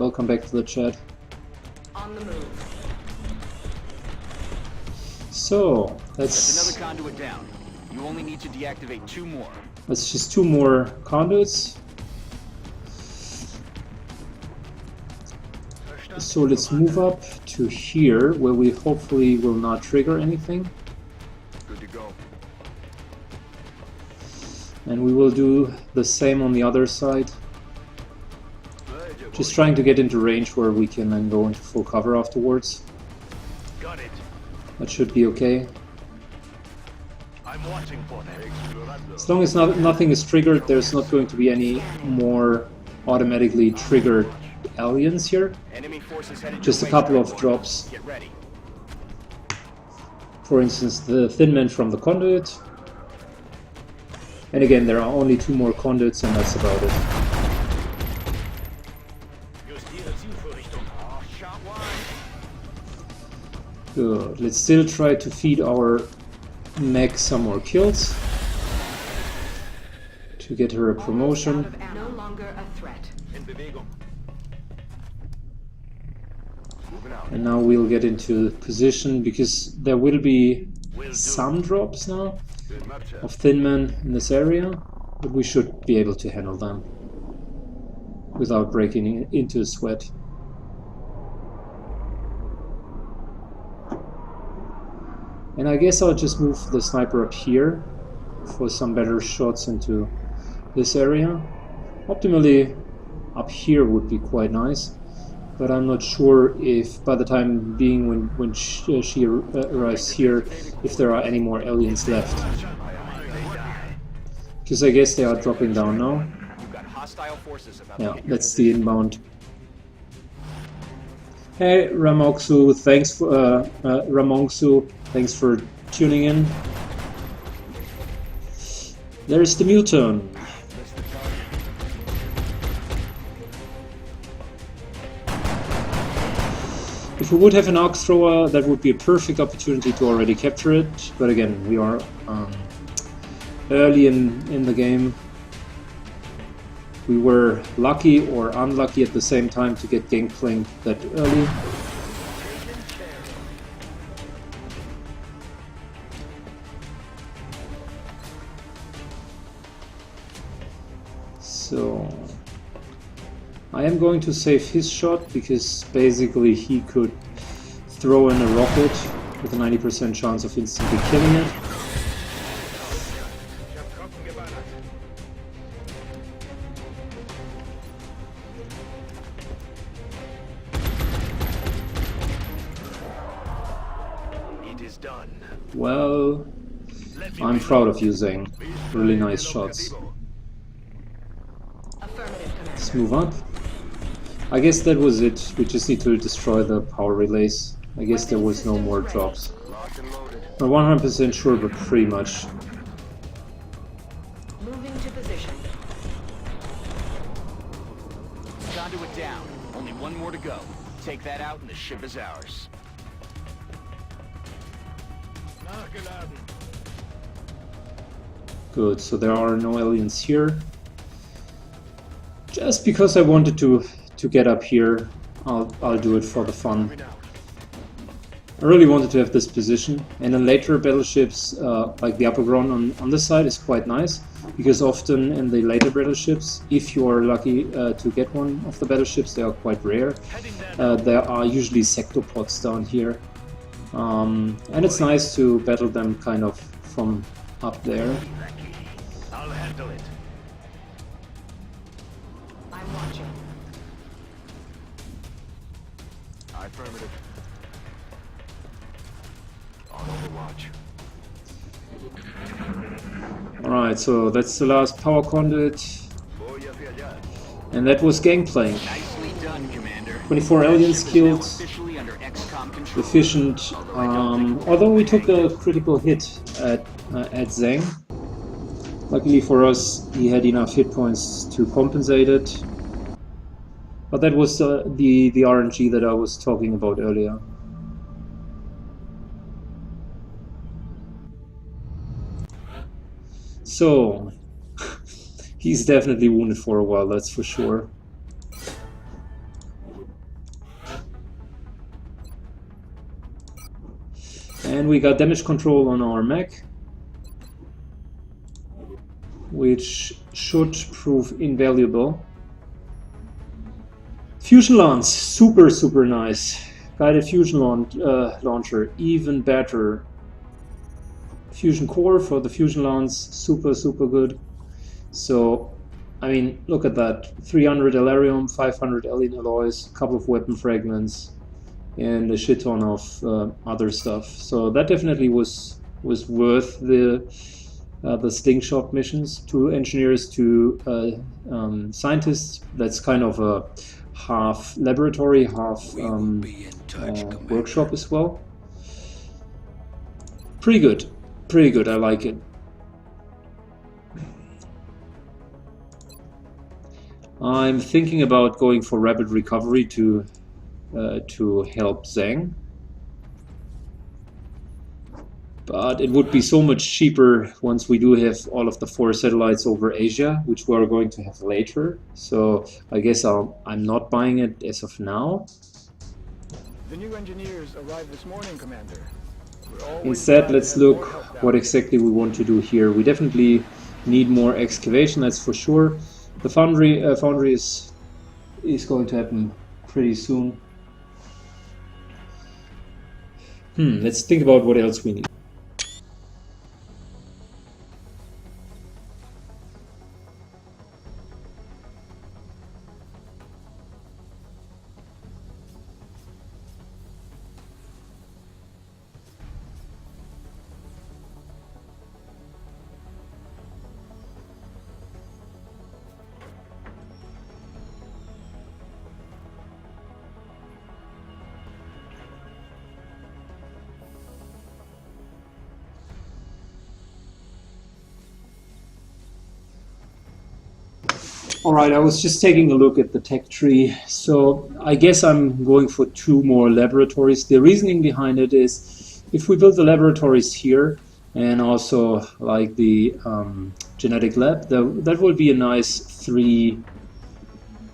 Welcome back to the chat. On the move. So That's another conduit down. You only need to deactivate 2 more. That's just 2 more conduits. So let's move up to here, where we hopefully will not trigger anything. Good to go. And we will do the same on the other side. Just trying to get into range where we can then go into full cover afterwards. Got it. That should be okay. I'm watching for them. As long as nothing is triggered, there's not going to be any more automatically triggered aliens here. Enemy forces headed Just a your way, couple of Strike drops. Get ready. For instance, the Thin Man from the conduit. And again, there are only 2 more conduits and that's about it. Oh, shot wide. Good. Let's still try to feed our mech some more kills. To get her a promotion. No longer a threat. And now we'll get into position because there will be some drops now of Thin Man in this area, but we should be able to handle them without breaking into a sweat. And I guess I'll just move the sniper up here for some better shots into this area. Optimally up here would be quite nice. But I'm not sure if by the time being when she arrives here, if there are any more aliens left. Because I guess they are dropping down now. Yeah, that's the inbound. Hey Ramoksu, thanks for Ramongsu, thanks for tuning in. There's the muton. If we would have an arc thrower, that would be a perfect opportunity to already capture it. But again, we are early in the game. We were lucky or unlucky at the same time to get Gankplank that early. So I am going to save his shot because basically he could throw in a rocket with a 90% chance of instantly killing it. It is done. Well, I'm proud of you, Zhang. Really nice shots. Let's move up. I guess that was it. We just need to destroy the power relays. I guess there was no more drops. Not 100% sure, but pretty much. Moving to position. Conduit down. Only 1 more to go. Take that out and the ship is ours. Good, so there are no aliens here. Just because I wanted to get up here, I'll do it for the fun. I really wanted to have this position, and in later battleships, like the upper ground on this side is quite nice, because often in the later battleships, if you are lucky to get one of the battleships, they are quite rare. There are usually sector pods down here, and it's nice to battle them kind of from up there. I'll handle it. I'm watching. Affirmative. On overwatch. Alright, so that's the last power conduit. And that was Gankplank. Nicely done, Commander. 24 aliens killed. Officially under XCOM control. Efficient. Although we took a critical hit at Zhang. Luckily for us, he had enough hit points to compensate it. But that was the RNG that I was talking about earlier. So, he's definitely wounded for a while, that's for sure. And we got damage control on our mech, which should prove invaluable. Fusion lance, super nice. Guided fusion launcher, even better. Fusion core for the fusion lance, super good. So, I mean, look at that. 300 Elarium, 500 alien alloys, a couple of weapon fragments, and a shit ton of other stuff. So that definitely was worth the Slingshot missions. 2 engineers, 2 scientists. That's kind of a half laboratory, half workshop as well. Pretty good, I like it. I'm thinking about going for rapid recovery to help Zhang. But it would be so much cheaper once we do have all of the 4 satellites over Asia, which we are going to have later. So I guess I'm not buying it as of now. The new engineers arrived this morning, Commander. Instead, let's look what exactly we want to do here. We definitely need more excavation, that's for sure. The foundry is going to happen pretty soon. Let's think about what else we need. Alright, I was just taking a look at the tech tree, so I guess I'm going for 2 more laboratories. The reasoning behind it is, if we build the laboratories here, and also like the genetic lab, that will be a nice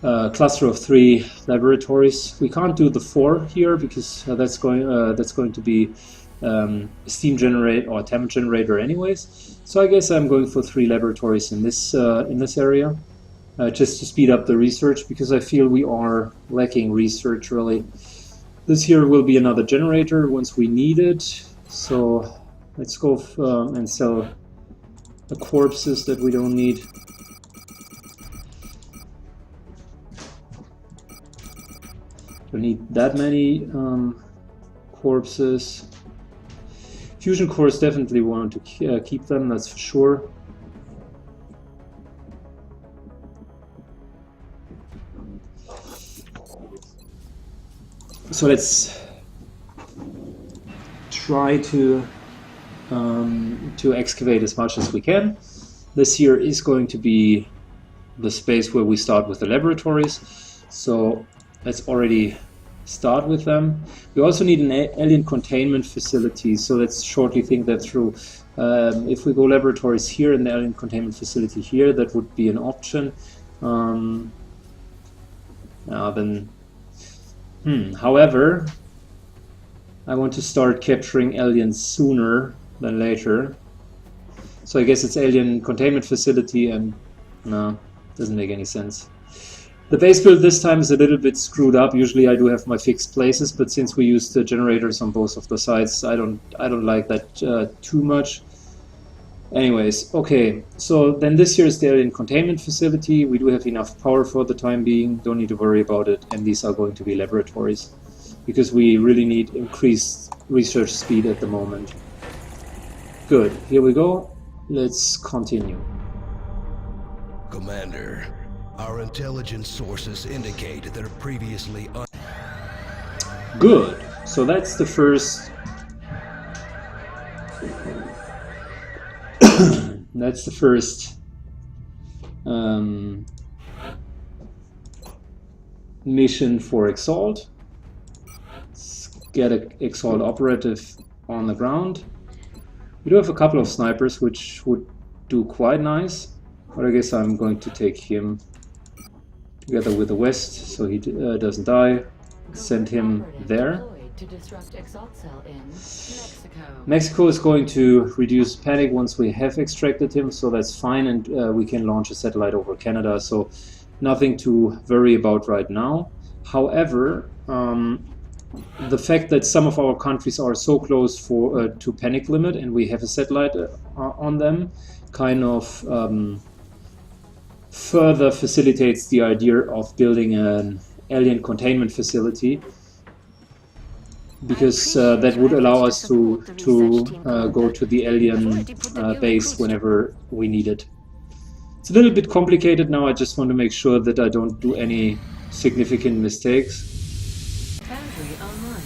cluster of 3 laboratories. We can't do the 4 here, because that's going to be steam generator or temp generator anyways. So I guess I'm going for 3 laboratories in this area. Just to speed up the research, because I feel we are lacking research really. This here will be another generator once we need it, so let's go and sell the corpses that we don't need. Don't need that many corpses. Fusion cores definitely want to keep them, that's for sure. So let's try to excavate as much as we can. This here is going to be the space where we start with the laboratories. So let's already start with them. We also need an alien containment facility. So let's shortly think that through. If we go laboratories here and the alien containment facility here, that would be an option. However, I want to start capturing aliens sooner than later. So I guess it's alien containment facility, and no, doesn't make any sense. The base build this time is a little bit screwed up. Usually I do have my fixed places, but since we used the generators on both of the sides, I don't like that too much. Anyways, okay, so then this here is the alien containment facility. We do have enough power for the time being, don't need to worry about it, and these are going to be laboratories, because we really need increased research speed at the moment. Good, here we go, let's continue. Commander, our intelligence sources indicate that are previously Good, so that's the first... That's the first mission for Exalt. Let's get an Exalt operative on the ground. We do have a couple of snipers, which would do quite nice, but I guess I'm going to take him together with the West, so he doesn't die. Send him there. to disrupt Exalt Cell in Mexico. Mexico is going to reduce panic once we have extracted him, so that's fine, and we can launch a satellite over Canada, so nothing to worry about right now. However, the fact that some of our countries are so close to panic limit and we have a satellite on them kind of further facilitates the idea of building an alien containment facility, because that would allow us to go to the alien base whenever we need it. It's a little bit complicated now. I just want to make sure that I don't do any significant mistakes. Foundry online.